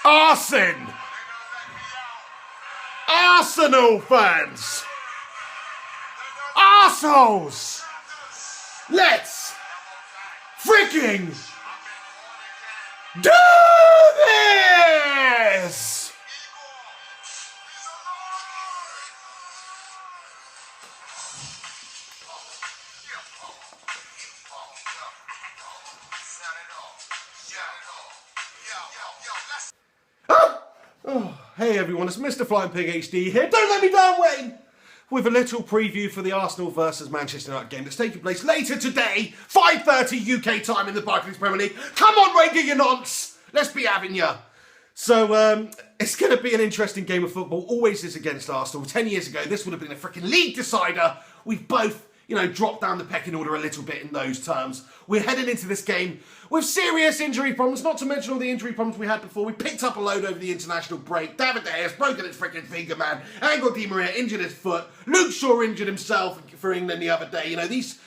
Arson! Arsenal fans! Arseholes! Let's freaking do this! Oh, hey everyone, it's MrFlyingPigHD here. Don't let me down, Wayne! With a little preview for the Arsenal versus Manchester United game that's taking place later today, 5:30 UK time in the Barclays Premier League. Come on, Ray, get your nonce! Let's be having ya. So, it's going to be an interesting game of football. Always is against Arsenal. 10 years ago, this would have been a freaking league decider. We've both, dropped down the pecking order a little bit in those terms. We're heading into this game with serious injury problems, not to mention all the injury problems we had before. We picked up a load over the international break. David De Gea's broken his freaking finger, man. Angel Di Maria injured his foot. Luke Shaw injured himself for England the other day.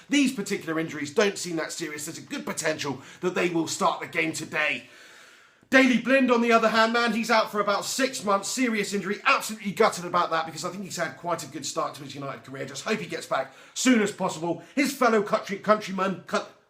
These particular injuries don't seem that serious. There's a good potential that they will start the game today. Daley Blind, on the other hand, man, he's out for about 6 months, serious injury, absolutely gutted about that because I think he's had quite a good start to his United career. Just hope he gets back soon as possible. His fellow countryman,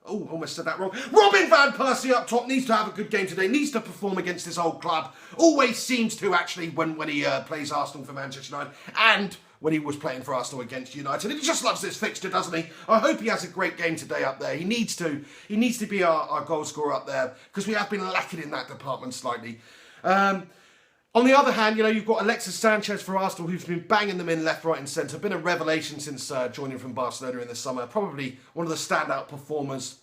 almost said that wrong. Robin van Persie up top needs to have a good game today, needs to perform against this old club. Always seems to, actually, when he plays Arsenal for Manchester United and when he was playing for Arsenal against United. And he just loves this fixture, doesn't he? I hope he has a great game today up there. He needs to be our goal scorer up there because we have been lacking in that department slightly. On the other hand, you've got Alexis Sanchez for Arsenal, who's been banging them in left, right and centre. Been a revelation since joining from Barcelona in the summer. Probably one of the standout performers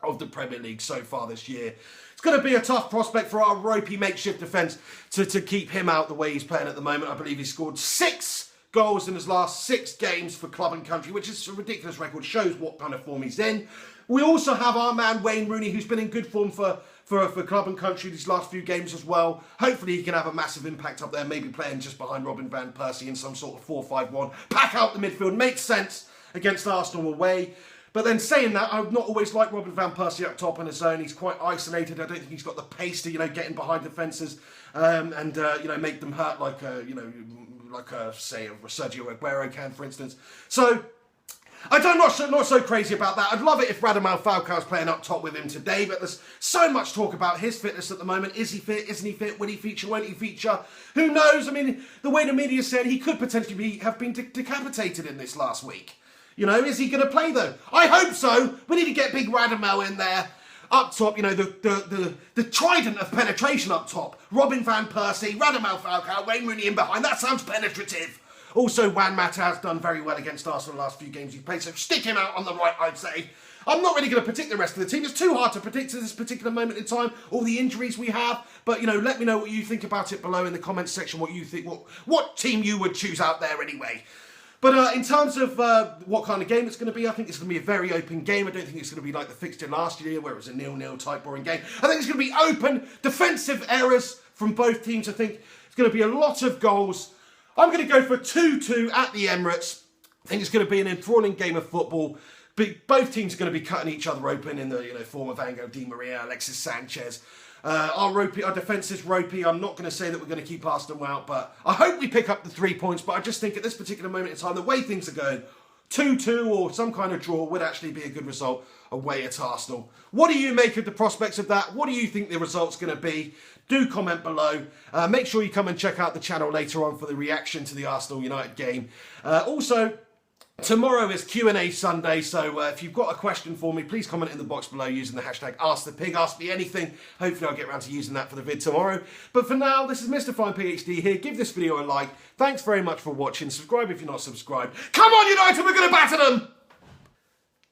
of the Premier League so far this year. It's going to be a tough prospect for our ropey makeshift defence to keep him out the way he's playing at the moment. I believe he scored 6 goals in his last 6 games for club and country, which is a ridiculous record, shows what kind of form he's in. We also have our man Wayne Rooney, who's been in good form for club and country these last few games as well. Hopefully he can have a massive impact up there, maybe playing just behind Robin van Persie in some sort of 4-5-1. Pack out the midfield, makes sense against Arsenal away. But then saying that, I've not always liked Robin van Persie up top on his own. He's quite isolated. I don't think he's got the pace to, get in behind defences and make them hurt like, say, Sergio Aguero can, for instance. So, I'm not so crazy about that. I'd love it if Radamel Falcao's playing up top with him today, but there's so much talk about his fitness at the moment. Is he fit? Isn't he fit? Will he feature? Won't he feature? Who knows? I mean, the way the media said, he could potentially have been decapitated in this last week. Is he going to play though? I hope so. We need to get big Radamel in there. Up top, the trident of penetration up top. Robin van Persie, Radamel Falcao, Wayne Rooney in behind. That sounds penetrative. Also, Juan Mata has done very well against Arsenal the last few games he's played, so stick him out on the right, I'd say. I'm not really going to predict the rest of the team. It's too hard to predict at this particular moment in time, all the injuries we have. But, let me know what you think about it below in the comments section, what you think, what team you would choose out there anyway. But in terms of what kind of game it's going to be, I think it's going to be a very open game. I don't think it's going to be like the fixture last year where it was a 0-0 type boring game. I think it's going to be open, defensive errors from both teams. I think it's going to be a lot of goals. I'm going to go for 2-2 at the Emirates. I think it's going to be an enthralling game of football. But both teams are going to be cutting each other open in the form of Angel Di Maria, Alexis Sanchez. Our defence is ropey. I'm not going to say that we're going to keep Arsenal out, but I hope we pick up the 3 points. But I just think at this particular moment in time, the way things are going, 2-2 or some kind of draw would actually be a good result away at Arsenal. What do you make of the prospects of that? What do you think the result's going to be? Do comment below. Make sure you come and check out the channel later on for the reaction to the Arsenal United game. Also, tomorrow is Q&A Sunday, so if you've got a question for me, please comment in the box below using the hashtag AskThePig, ask me anything. Hopefully I'll get around to using that for the vid tomorrow. But for now, this is MrFlyingPigHD here. Give this video a like. Thanks very much for watching. Subscribe if you're not subscribed. Come on, United, we're going to batter them!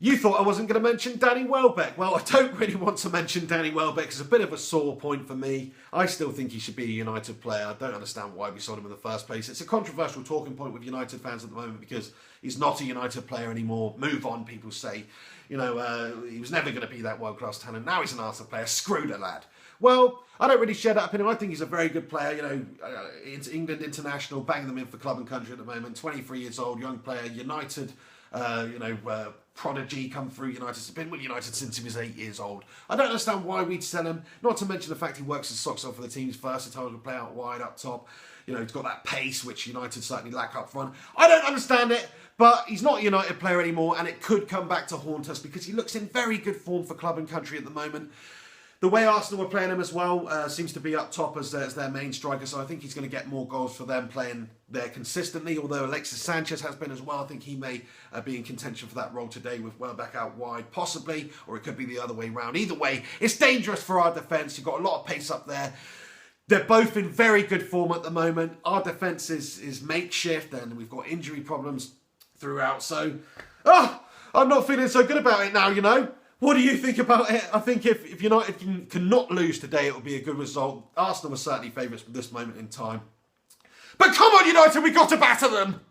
You thought I wasn't going to mention Danny Welbeck. Well, I don't really want to mention Danny Welbeck. It's a bit of a sore point for me. I still think he should be a United player. I don't understand why we sold him in the first place. It's a controversial talking point with United fans at the moment because he's not a United player anymore. Move on, people say. He was never going to be that world-class talent. Now he's an Arsenal player. Screw the lad. Well, I don't really share that opinion. I think he's a very good player. It's England international, banging them in for club and country at the moment. 23 years old, young player. United, prodigy come through United. He's been with United since he was 8 years old. I don't understand why we'd sell him. Not to mention the fact he works his socks off for the team. He's versatile to play out wide, up top. You know, he's got that pace, which United certainly lack up front. I don't understand it, but he's not a United player anymore, and it could come back to haunt us because he looks in very good form for club and country at the moment. The way Arsenal were playing him as well seems to be up top as their main striker, so I think he's going to get more goals for them playing there consistently, although Alexis Sanchez has been as well. I think he may be in contention for that role today with Welbeck out wide, possibly, or it could be the other way round. Either way, it's dangerous for our defence. You've got a lot of pace up there. They're both in very good form at the moment. Our defence is makeshift, and we've got injury problems throughout, so I'm not feeling so good about it now, you know. What do you think about it? I think if United cannot lose today, it will be a good result. Arsenal are certainly favourites at this moment in time. But come on, United, we've got to batter them!